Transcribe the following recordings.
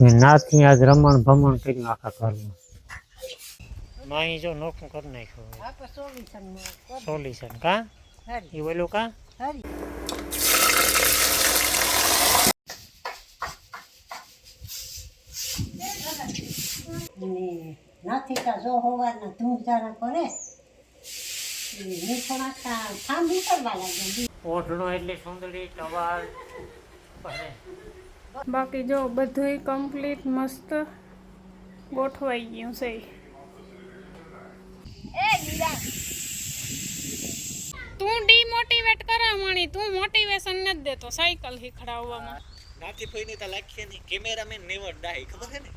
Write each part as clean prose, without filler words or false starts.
નાથી આજ રમણ ભમણ કર્યું આખા ઘરમાં. માહી જો નોખું કરી નાખ્યું. સોલ્યુશન કા એ બોલું કા નથી કા જો હોવાના ધૂળ જારા કરે થોડા ઠાંડી કરવા લાગે. ઓઢણો એટલે સુંદરી ટવાલ બાકી જો બધુંય કમ્પ્લીટ મસ્ત ગોઠવાઈ ગયું છે. તું ડીમોટિવેટ કરા મણી, તું મોટિવેશન નથી દેતો સાયકલ શીખડાવવામાં. નાથી ફઈને તા લાખીએ ની કેમેરામેન નેવર ડાય ખબર છે ને.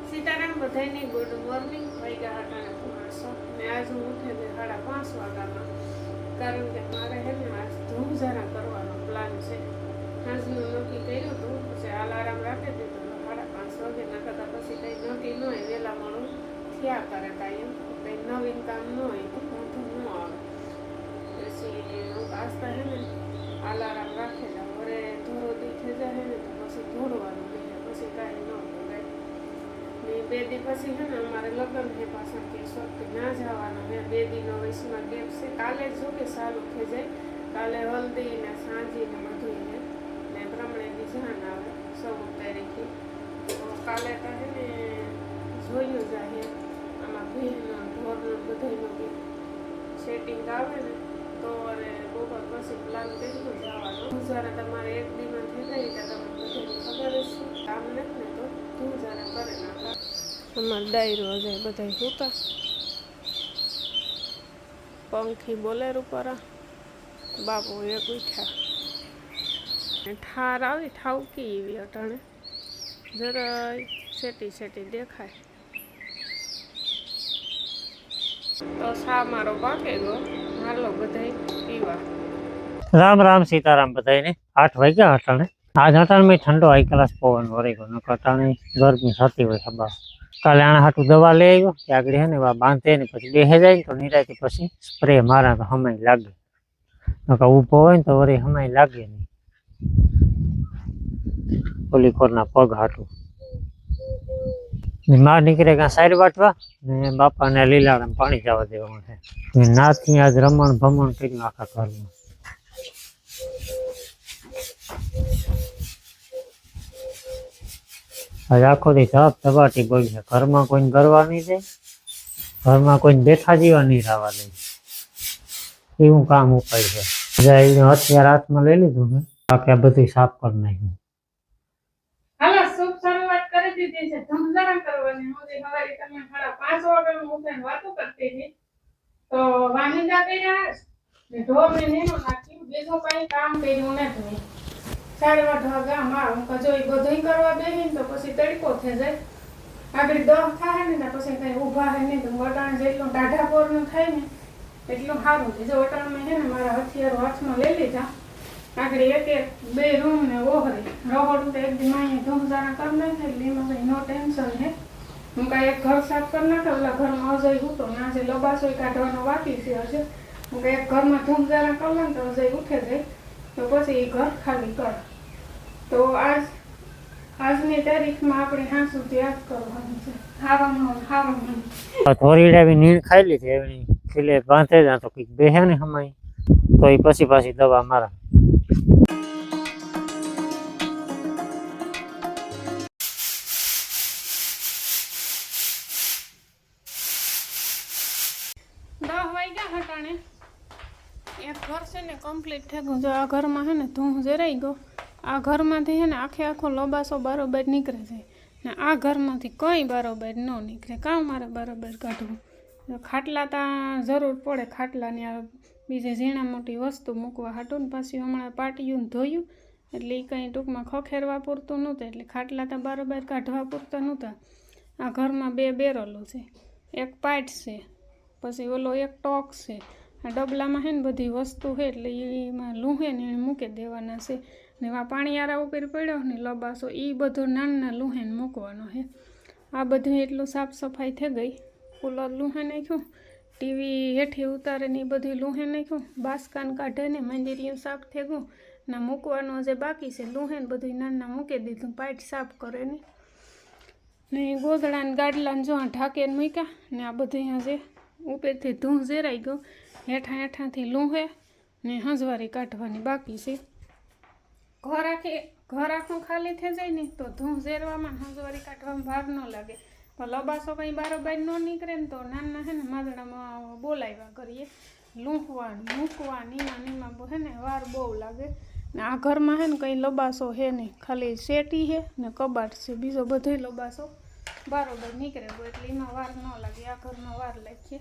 સીતારામ બધાયને ગુડ મોર્નિંગ. વાગ્યા હતા 5:30 ને આજ હું ઉઠે 5:30 વાગ્યામાં, કારણ કે મારે હે ને આજ ધૂમ જરા કરવાનો પ્લાન છે. આજનું નક્કી કર્યું હતું, પછી અલાર્મ રાખી દીધું 5:30 વાગે. ના કરતાં પછી કંઈ નક્કી ન હોય, વહેલા મોડું થયા કરે કાંઈ કંઈ નવીન કામ ન હોય તો વાંધો ન આવે. પછી હું આસ્તા હે ને અલાર્મ રાખેલા વરે ધોરો દી થઈ જાય ને તો પછી ધોરવાનું પછી કાંઈ ન થાય. 2 દી પછી છે ને અમારે લગ્ન છે પાછા કેશોદથી ના જવાના છે. 2 દીનો વયસમાં ગેપ છે. કાલે જો કે સારું થઈ જાય, કાલે હલ્દી ને સાંજી ને બધું ને પ્રમાણે જાન આવે 16 તારીખે. તો કાલે તો છે ને જોયું જાય આમાં ભીડનું ઢોરનું બધાનું બી સેટિંગ આવે ને તો અને બપોર પછી પ્લાન કર્યું જવાનું. જ્યારે તમારે 1 દીમાં થઈ જાય તો તમને બધાને ખબર જ છે. કામ નથી ને તો તું જ્યારે કરે નાખા. અમારે ડાયરો જાય બધા સૂતા, પંખી બોલેર ઉપર બાપુ એક ઉઠ્યા. ઠાર આવી ઠાવકી એવી અટાણે જરાય સેટી દેખાય. તો સા મારો પાકે ગયો, હાલો બધાય પીવા. રામ રામ સીતારામ બધાને. 8 વાગ્યા અટાણે. આજ અટાણે મેં ઠંડો હાઈ ક્લાસ પવન વળી ગયો. નકર અટાણે ગરમી થતી હોય ખબર. કાલે આના હાટું દવા લઈ આવ્યો કે આગળ હે ને બાંધે ને પછી બેસે જાય ને તો નિરાયથી પછી સ્પ્રે મારા તો હમાય લાગે. નકર ઊભો હોય ને તો વળી હમાય લાગે નહીં. ઓલી કોરના પગ હાટું માર નીકળે કાં સાઈડ વાટવા ને બાપાને લીલાડામાં પાણી જવા દેવાનું છે. નાથી આજ રમણ ભમણ કર્યું આખા ઘરમાં. આજે આખો દી ધબ ધબાટી બોલી છે. ઘરમાં કોઈને ગરવા નહીં દે, ઘરમાં કોઈને બેઠા જેવા નહીં રહેવા દે, એવું કામ ઉપાય છે. હથિયાર હાથમાં લઈ લીધું મેં, બાકી આ બધું સાફ કરી નાખ્યું. હાલો શુભ શરૂઆત કરી દીધી છે. ધમધરા કરવાની. હું સવારે તમે 5:30 વાગે ઉઠીને વાતો કરતી હતી તો વાહિંદા કર્યા ને ઢોર ને નીનો નાખ્યું. બીજું કઈ કામ કર્યું નથી. 8:30 વાગ્યા હું કજો એ બધું કરવા બેહીને તો પછી તડકો થઈ જાય. આગળ 10 થાય ને પછી કઈ ઊભા હે નહીં તો વટાણ જેટલું ટાઢા પોરનું થાય ને એટલું સારું. બીજો વટાણ મેં છે ને મારા હથિયારો હાથમાં લઈ લીધા. આગળ 1-2 રૂમ ને ઓહરી રહોડું તો એક દી માં ધૂમધારા કરી નાખે એટલે એમાં કઈ નો ટેન્શન હે. હું કાંઈ એક ઘર સાફ કરી નાખે, ઓલા ઘરમાં અજય હતો ને આજે લબાસો કાઢવાનો બાકી છે હજુ. હું કાંઈ એક ઘરમાં ધૂમધારા કરી ને તો અજય ઉઠે જાય તો પછી એ ઘર ખાલી કર. તો આજની તારીખમાં આપણે હા સુધી યાદ કરવાનું છે. હાવામાં થોડી નીણ ખાઈ લીધી એવી ખીલે બાંધે જાય તો કંઈક બેહે ને હમાય તો એ પછી પાછી દવા મારા. એક ઘર છે ને કમ્પ્લીટ થઈ ગયું. જો આ ઘરમાં છે ને ધૂમ જરાઈ ગયો. આ ઘરમાંથી છે ને આખો લબાસો બરોબર નીકળે છે ને આ ઘરમાંથી કંઈ બરોબર ન નીકળે. કાં મારે બરોબર કાઢવું. ખાટલા ત્યાં જરૂર પડે, ખાટલાની આ બીજી ઝીણા મોટી વસ્તુ મૂકવા હાટું ને પાછી હમણાં પાટિયું ધોયું એટલે એ કંઈ ટૂંકમાં ખખેરવા પૂરતું નહોતું એટલે ખાટલા ત્યાં બરોબર કાઢવા પૂરતા નહોતા. આ ઘરમાં 2 બેરલો છે, એક પાઇટ છે, પછી ઓલો એક ટોક છે. આ ડબલામાં છે ને બધી વસ્તુ છે એટલે એમાં લૂહે ને એને મૂકી દેવાના છે. ને એમાં પાણીયારા ઉપર પડ્યો ને લબાસો એ બધો નાના લૂહેને મૂકવાનો છે. આ બધું એટલું સાફ સફાઈ થઈ ગઈ. કુલર લૂહે નાખ્યું, ટીવી હેઠી ઉતારે ને એ બધું લૂહે નાખ્યું, બાસકાન કાઢે ને મંદિરિયું સાફ થઈ ગયું ના મૂકવાનું જે બાકી છે લૂહે ને બધું નાના મૂકી દીધું, પાઇટ સાફ કરે ને ગોદડાને ગાડલાને જો ઢાંકીને મૂક્યા ને આ બધું અહીંયા જે ઉપરથી ધૂં ઝેરાઈ ગયું, હેઠાંથી લૂહે ને હંજવારી કાઢવાની બાકી છે. ઘર આખું ખાલી થઈ જાય ને તો ધૂં ઝેરવામાં હંજવારી કાઢવામાં વાર ન લાગે, પણ લબાસો કંઈ બારોબાર ન નીકળે ને તો નાના હે ને માદડામાં બોલાવ્યા કરીએ, લૂંટવાનું મૂકવાની નીમાં હે ને વાર બહુ લાગે. ને આ ઘરમાં હે ને કંઈ લબાસો હે નહીં, ખાલી શેટી હે ને કબાટ છે, બીજો બધો લબાસો બારોબાર નીકળે એટલે એમાં વાર ન લાગે, આ ઘરમાં વાર લાગીએ.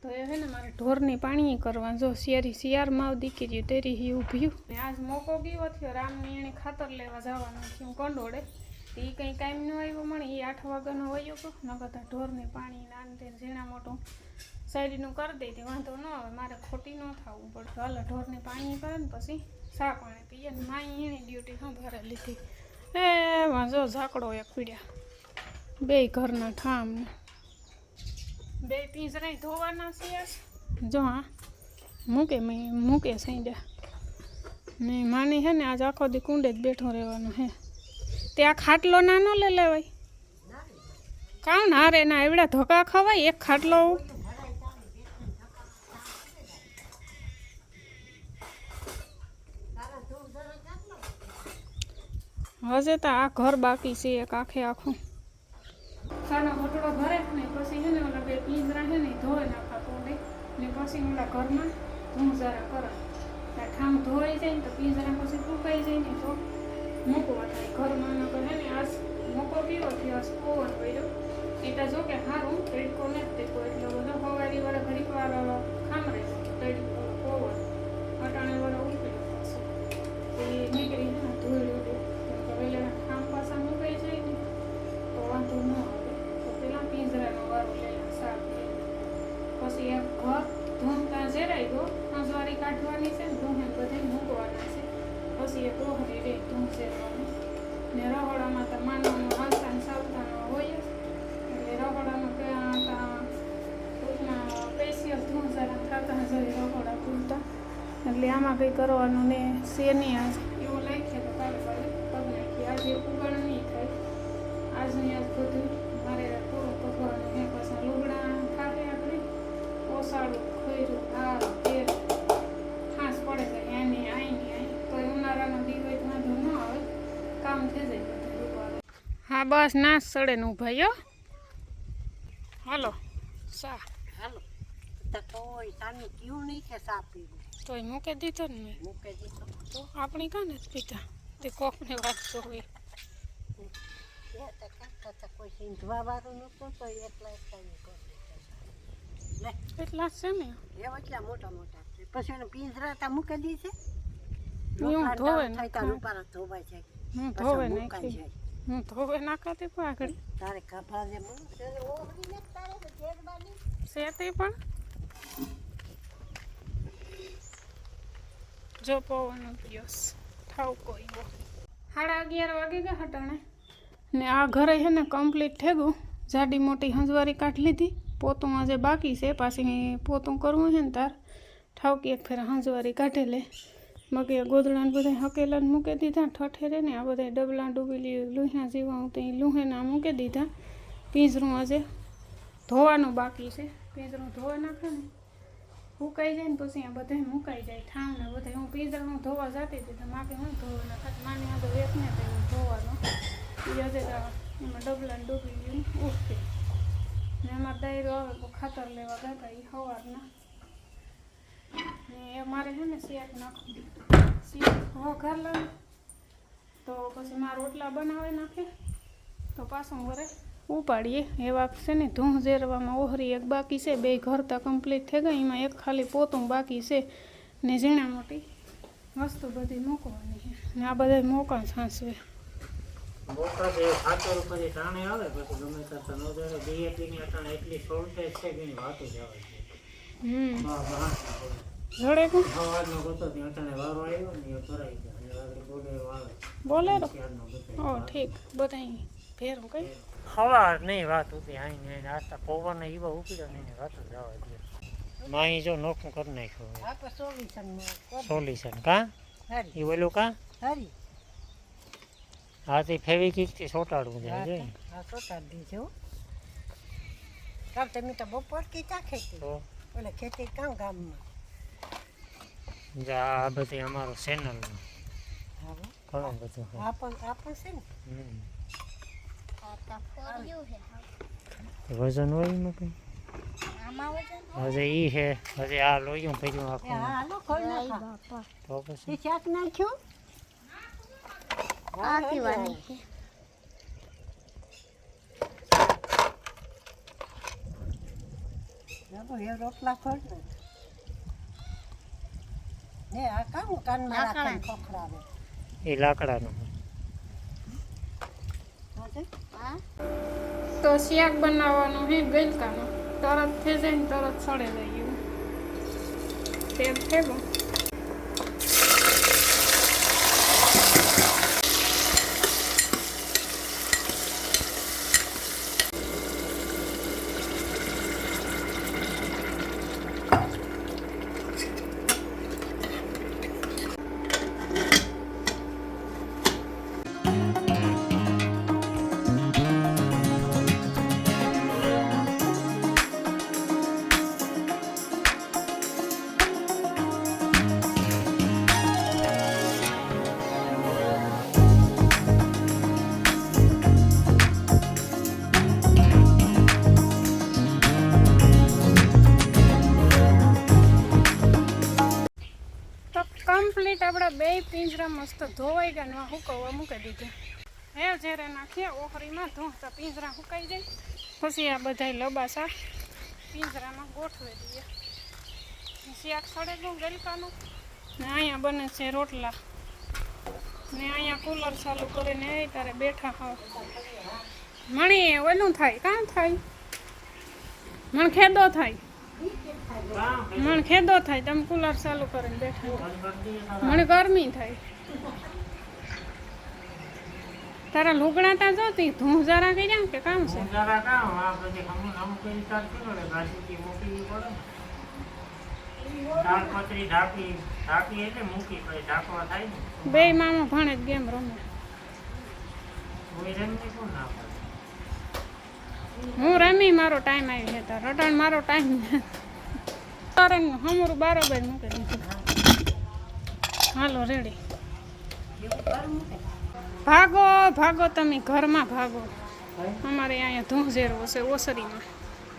તો એ હે ને મારે ઢોરની પાણી કરવા, જો શિયાળમાં આવ દીકરી તેરી હી ઊભી ને આજ મોકો ગયો થયો, રામની એણે ખાતર લેવા જવાનું થયું કંડોળે, તો એ કંઈ કામ ન આવ્યો મને, એ 8 વાગ્યાનો વયો ગયો, ન કરતા ઢોરને પાણી નાનતે ઝીણા મોટું સાઈડનું કરી દેતી વાંધો ન આવે, મારે ખોટી ન થવું પડે. હાલ ઢોરને પાણી કરે ને પછી સા પાણી પીએ ને માઈ એની ડ્યુટી સંભાળે લીધી. એ વાંધો ઝાકડો એક પીડ્યા, બે ઘરના ઠામ ને બે પિંજરા ધોવાના છે. જો હા મૂકે સાંજ્યા ને માની હે ને આજ આખો દી કુંડે જ બેઠો રહેવાનું હે. તે આ ખાટલો નાનો લે લેવાય કાં ના રે ના એવડા ધોકા ખવાય એક ખાટલો. હજે તો આ ઘર બાકી છે એક આખે આખું. સાનો ઘોટડો ભરે ને પછી છે ને ઓલા બે પિંજરા છે ને ધોઈ નાખા કોડે ને પછી ઓલા ઘરમાં ધૂંઝારા કરે, ઠામ ધોઈ જાય ને તો પિંજરા પછી ફૂંકાઈ જાય ને તો મૂકવા થાય. ઘરમાં ન કરે ને આજ મોકો પીવો થયો, આજ પવન પડ્યો એટલે જો કે સારું તડકો નથી દેતો એટલો બધો, સવારી વાળા ઘડીક વાર ખામરે તડકો પવન અટાણે વાળા ઉપડ્યો પાછો એ નીકળી ને ધોઈ ઉડે વેલેના ખામ પાછા મૂકાઈ જાય ને તો વાંધો ન આવે. તો પેલા પિંજરાનો વારો લેલા સાફ પછી એક ઘર ધૂમતા ઝેરાઈ ગયો, હંજવારી કાઢવાની છે ને ધૂમે બધે મૂકવાના છે, પછી એ ડોહરી રે ધૂમ ઝેરવાની ને રહોડામાં તો માનવાનું હાલતા ને સાવતાનો હોય જ એટલે રહોડામાં ટૂંકમાં સ્પેશિયલ ધૂમ ઝારા થતા જઈ રહોડા પૂરતા, એટલે આમાં કંઈ કરવાનું ને છે નહીં. આજ એવું લાગે તો કાલે કાલે પગ નાખીએ, આજે ઉગાડ નહીં થાય, આજની આજ બધું મારે પૂરું કરવાનું હે. પાછા લુગડા ખાતે આપણે ઓસાડું ખોયરું હાર તેલ ખાસ પડે જાય આની આઈ તો ઉનાળાનો દી હોય તો વાંધો ન આવે, કામ થઈ જાય બધું. હા બસ નાશ સડે ને ઊભા યો હાલો સા હાલો કોઈ સાનું પીવું નહીં કે સા પીવું તોય મૂકી દીધો ને મેં મૂકી દીધો તો આપણી કાં નથી પીતા, તે કોકને વાંચતો હોય કોઈ સિંધવા વાળું નહોતું તો એટલા લે એટલા છે ને એવા એટલા મોટા મોટા છે. પછી એને પિંજરા તા મૂકી દી છે, હું ધોવે રૂપારા ધોવાય છે, હું ધોવે નાખી હું ધોવે નાખાતી પણ આગળ તારે કપડા જે ઓગળી ને તારે જેરબાની છે તે પણ જો પવન પિયોસ ઠાવ કોઈ 11:30 વાગે ગયા હટાણે ને આ ઘરે છે ને કમ્પ્લીટ થઈ ગયું, જાડી મોટી હંજવારી કાઢી લીધી, પોતું આજે બાકી છે, પાછી પોતું કરવું છે ને તાર ઠાવકી એક ફેર હંજવારી કાઢી લે. બાકી ગોદડાને બધા હકેલા મૂકી દીધા ઠઠેરે ને આ બધા ડબલા ડૂબેલી લુહ્યા જેવા તો એ લુહેના મૂકી દીધા. પિંજરું આજે ધોવાનું બાકી છે, પિંજરું ધોવા નાખે ને ફૂંકાઈ જાય ને પછી આ બધા મુકાઈ જાય ઠામ ને બધા. હું પિંજરું ધોવા જતી હતી તો માગે હું ધોવાના ખાત માની આ તો વેત ને તો ધોવાનો એ આજે એમાં ડબલાને ડૂબી ગયું ઉઠે ને એમાં દાયરો આવે તો ખાતર લેવા ગયા એ સવારના ને એ મારે છે ને શિયાળ નાખવું, શિયાળ વઘાર લાવે તો પછી મારા રોટલા બનાવી નાખે તો પાછું વરે ઉપાડીએ. એવા છે ને ધૂં ઝેરવામાં ઓહરી એક બાકી છે, બે ઘર તો કમ્પ્લીટ થઈ ગયા, એમાં એક ખાલી પોતું બાકી છે ને ઝીણા મોટી વસ્તુ બધી મૂકવાની છે ને આ બધા મોકા છાંસવે મોટા જે ખાતર ઉપર ટાણે આવે પછી ગમે કરતા ન જાય ડીએપી ની અટાણે એટલી શોર્ટેજ છે કે વાતો જ આવે છે. જોડે કો સવારનો ગોતો ત્યાં અટાણે વારો આવ્યો ને એ ભરાઈ ગયા અને આગળ બોલેરો આવે બોલેરો ઓ ઠીક બધા ભેરું કઈ સવાર નહીં વાત ઉતી આઈને આસ્તા પવન એવા ઉપડ્યો ને વાતો જ આવે છે. માહી જો નોખું કરી નાખ્યું આપણે સોલ્યુશન સોલ્યુશન કા હરી એ ઓલું કા હરી હા તે ફેવિકિક થી ચોટાડવું જાય છે હા સોટાડ દીજો કામ તમે તો બપોર કીધા ખેતી તો ઓલે ખેતી કામ ગામમાં જા આ બધી અમારો ચેનલ હા ઘણું બધું છે. આપણ છે ને હમ. વજન વજન હોય એમાં કઈ આમાં વજન હજે ઈ છે હજે આ લોયું ભર્યું એ આખું હા હાલો ખોલ નાખા તો પછી એ શાક નાખ્યું આ કેવાની છે ચાલો એ રોટલા ખોલ ને આ કામ કાનમાં રાખીને ખોખડાવે એ લાકડાનું હા તો શાક બનાવવાનું હે ગલકાનું તરત થઈ જાય ને તરત સડે જાય એવું તેલ ફેગો તો કમ્પ્લીટ આપણા બે પિંજરા મસ્ત ધોવાઈ ગયા ને હુકવવા મૂકી દીધું હે જ્યારે નાખીએ ઓખરીમાં ધોતા પિંજરા સુકાઈ જાય પછી આ બધા લબાસા પિંજરામાં ગોઠવી દઈએ શાક સડેલું ગલકાનું ને અહીંયા બને છે રોટલા ને અહીંયા કુલર ચાલુ કરીને એ તારે બેઠા હોવ મણી ઓલું થાય કામ થાય મણ ખેદો થાય મણ ખેદો થાય તમે કુલર ચાલુ કરીને બેઠા મને ગરમી થાય તારા લુગડા તા જોતી ધૂં જરા કઈ જામ કે કામ છે જરા કામ આ બધી હમ કરી તાર કરો રે ગાડી મૂકી પડે તાર પતરી ઢાકી એટલે મૂકી પછી ઢાકવા થાય ને બે મામા ભણે જ ગેમ રમે કોઈ રમી કોણ ના પડે હું રમી મારો ટાઈમ આવી છે તાર રટાણ મારો ટાઈમ તારે હમરું બરાબર મૂકી દીધું હાલો રેડી ભાગો ભાગો તમે ઘરમાં ભાગો અમારે અહીંયા ધૂંઝેરો છે ઓસરીમાં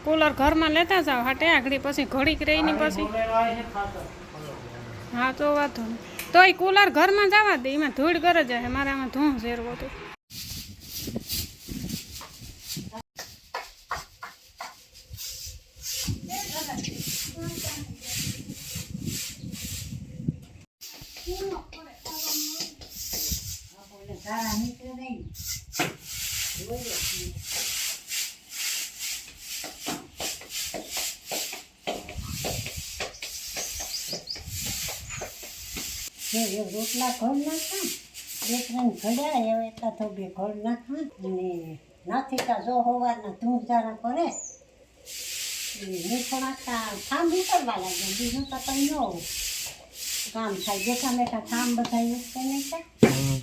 કુલર ઘરમાં લેતા જાઓ હાટે આગળ પછી ઘડીક રહીને પછી હા તો વાંધો નહીં તોય કુલર ઘરમાં જવા દે એમાં ધૂળ કરે જાય મારે આમાં ધૂંઝેરો હતું તારા નીકળે નહીં રોટલા ઘર નાખા બે ત્રણ ઘડ્યા હવે એટલા તો બે ઘર નાખા અને નાથી તા જો હોવાના ધૂળ જારા કરે મીઠો નાખતા થાંભ ઉતરવા લાગે બીજું તો કંઈ ન હોય કામ થાય બેઠા બેઠા થાંભ બધા ઉતરે નહીં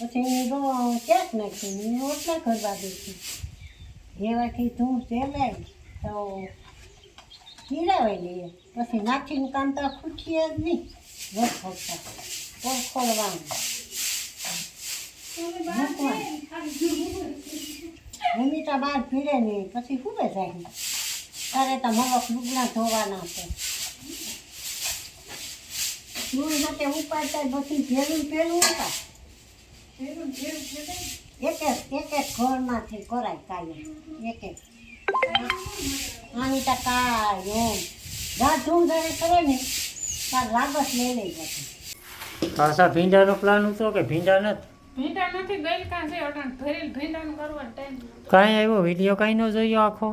પછી એની ક્યાંક નાખી એને રોટલા કરવા દઈશું એવાથી ધૂળ ચેલે તો પીરાવાઈ લઈએ પછી નાખીને કાંતા ખૂટીએ જ નહીં રસ ફરતા ખોલવાનું ભૂમિકા બહાર ફીરે નહીં પછી ખૂબે જાય તારે તો મગજ લુગડા ધોવાના છે ચૂળ સાથે ઉપાડતા પછી ભેલું પેલું હતા એક એક ઘરમાંથી કરાય કાયમ એક આની તો કાય એમ ધૂમ જ્યારે કરે ને તાર લાગત લઈ લઈ પછી પાછા ભીંડાનો પ્લાન હતો કે ભીંડા નથી ભીંડા નથી ગલકા છે અટાણ ભરેલ ભીંડાનું કરવાનો ટાઈમ કાંઈ આવ્યો વિડીયો કાંઈ ન જોયો આખો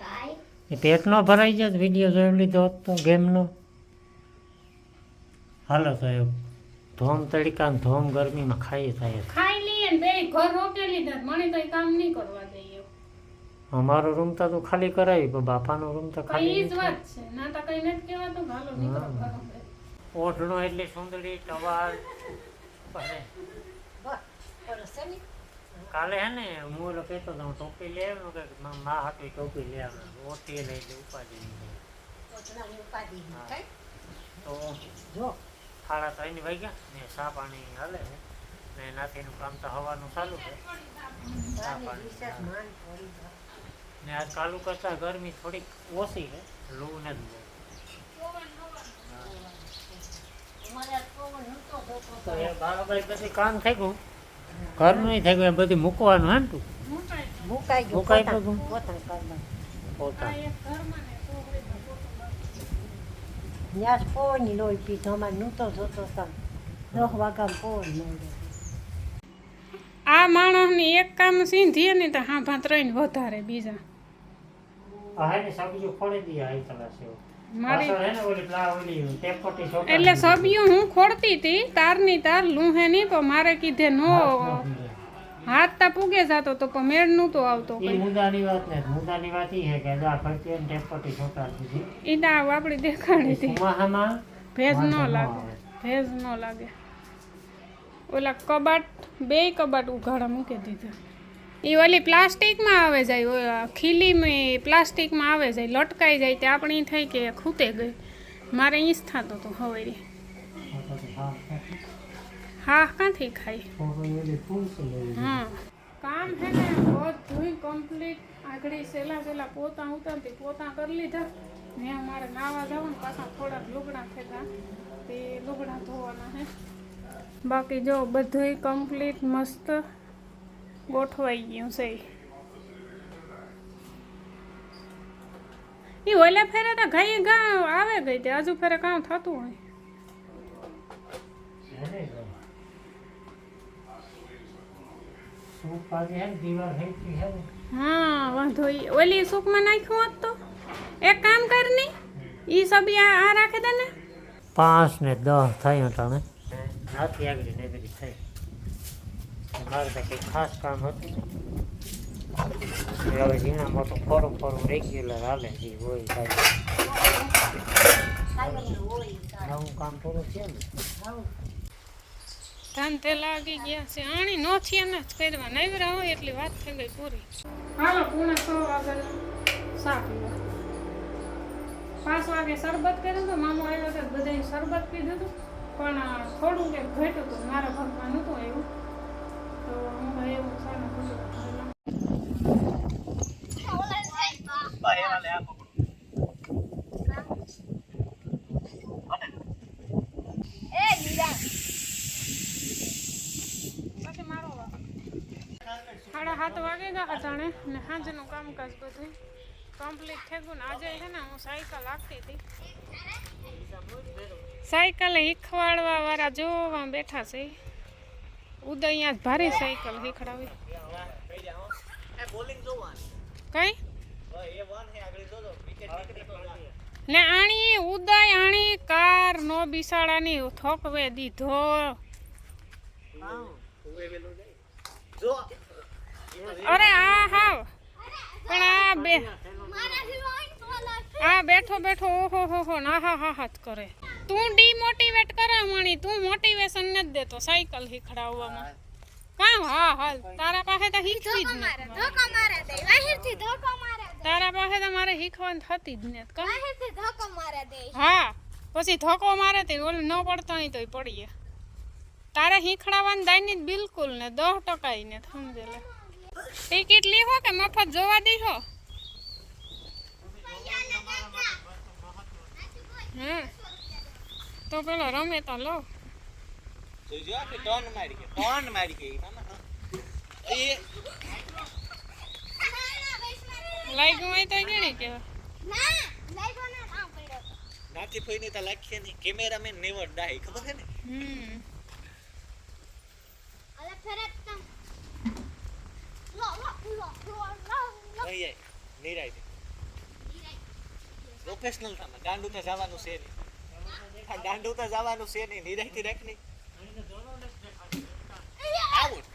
કાઈ એ પેટ ન ભરાઈ જાય વિડીયો જોઈ લીધો હોત તો ગેમનો હાલો તો એ ધોમ તડકા ને ધોમ ગરમીમાં ખાઈ થાય ખાઈ લઈએ ને બે ઘર રોકે લીધા મને તો કામ નહીં કરવા દઈએ અમારો રૂમ તો તું ખાલી કરાવી પણ બાપાનો રૂમ તો કઈ ખાલી જ વાત છે ના તો કઈ નથી કહેવાતું હાલો નીકળો ઘરો ઓઢણો એટલી સુંદરી ટવાલ ભરે. બસ છે ને કાલે હે ને હું ઓલો કહેતો હતો હું ટોપી લઈ આવ્યો કે મા હાટું ટોપી લઈ આવ્યો ઓટી લઈ લે ઉપાડી નહીં. પોતાની ઉપાધિ હા. કઈ તો જો 3:30 વાગ્યા ને ચા પાણી હાલે છે ને નાથીનું કામ તો હવાનું ચાલુ છે. ચા પાણી વિશેષ માન પડી જાય. ને આજ કાલુ કરતા ગરમી થોડીક ઓછી છે, લૂ નથી બહુ. અમારે પવન નહોતો થતો તો એ બાળાભાઈ પછી કામ થઈ ગયું, ઘરનું થઈ ગયું, એ બધું મૂકવાનું હે ને તું મુકાઈ ગયું મુકાઈ પોતા- ગયું. પોતાનું કરવાનું. પોતા ન્યાસ પવનની લોહી પીધો અમારે નહોતો થતો તો 10 વાગ્યામાં પવન મળે. આ માણસની એક કામ સીંધીએ ને તો હા ભાત રહીને વધારે બીજા આ હે ને સબ્જી ફોડી દી આઈ કલાસ એવો. મારી પાછળ હે ને ઓલી ઓલી ટેપકોટી છોકરા એટલે સબ્યું હું ખોડતી હતી તારની તાર લૂહે નહીં પણ મારે કીધે નો હાથ તા પૂગે જાતો તો પણ મેળ નહોતો આવતો એ મુદ્દાની વાત ને મુદ્દાની વાત ઈ હે કે આ ફરતી ને ટેપકોટી છોકરા દીધી ઈડા આપણી દેખાડી હતી સુમાહામાં ભેજ ન વાંધો ન લાગે આવે. ભેજ ન લાગે ઓલા કબાટ બે કબાટ ઉઘાડા મૂકી દીધા એ ઓલી પ્લાસ્ટિકમાં આવે જાય ઓલા ખીલીમાં પ્લાસ્ટિકમાં આવે જાય લટકાઈ જાય તે આપણી થઈ કે ખૂતે ગઈ મારે ઈ જ થતો હતો હવે હા ક્યાંથી ખાઈ હા કામ છે ને બધું કમ્પ્લીટ આગળ સેલા પોતા ઉતારતી પોતા કરી લીધા ને અમારે નાવા જવાનું પાછા થોડાક લુગડા થતા તે લુગડા ધોવાના હે બાકી જો બધું કમ્પ્લીટ મસ્ત ગોઠવાઈ ગયું છે એ ઓલા ફેરે તો ઘાઈ ગા આવે ગઈ તે હજુ ફેરે કામ થતું હોય હા વાંધો ઈ ઓલી સૂકમાં નાખ્યું હોત તો એક કામ કર ની ઈ સબી આ રાખી દે ને 5 ને 10 થાય અટાણે નાથી આગળ ને બધી થઈ. મારે તો કંઈ ખાસ કામ હતું નહીં. હવે ઝીણા મોટું ફોરું રેગ્યુલર હાલે છે હોય થાય. નવું કામ થોડું છે ને ધંધે લાગી ગયા છે આણી નોથી એને જ કરવા નવરા હોય એટલી વાત થઈ ગઈ પૂરી હાલો 6:30 વાગે સા પીવા 5 વાગે શરબત કર્યું તો મામો આવ્યો તો બધાએ શરબત પીધું હતું પણ થોડું કે ઘટ્યું હતું મારા ભાગમાં નહોતું એવું તો હું ભાઈ એવું સારું ખુશું પછી મારો 7:30 વાગે ગયા અટાણે ને સાંજનું કામકાજ બધું કમ્પ્લીટ થઈ ગયું ને આજે છે ને હું સાયકલ હાંકતી હતી સાયકલ શીખવાડવા વાળા જોવા બેઠા છે ઉદય અહીંયા ભારે સાયકલ શીખડાવી કઈ ને આણી ઉદય આણી કાર નો બિસાડાની થોકવે દીધો અરે આ હાવ પણ આ બેઠો ઓહો હો ના હા જ કરે તું ડીમોટિવેટ કરે મણી તું મોટિવેશન નથી દેતો સાયકલ શીખડાવવામાં કામ હા હાલ તારા પાસે તો શીખવી જ નથી તારા પાસે તો મારે શીખવાની થતી જ નથી કામ હા પછી ધોકો મારે તે ઓલી ન પડતો નહીં તોય પડીએ તારે શીખડાવવાની દાયની બિલકુલ ને 10% ને સમજે લે ટિકિટ લીધો કે મફત જોવા દીધો હમ તો પેલો રમે તો લો લાગ્યું હોય તો કેણી કેવા નાથી ફોઈને તો લાખીએ નહીં કેમેરામેન નેવર ડાય ખબર છે ને નિરાય પ્રોફેશનલ થામાં ગાંડું તો જવાનું છે નહીં ગાંડું તો જવાનું છે નહીં નિરાયથી રાખ નહીં આઉટ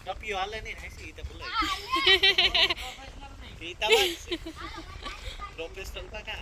ટપિયો હાલે નહીં હાસી તો બોલાય પ્રોફેશનલ કા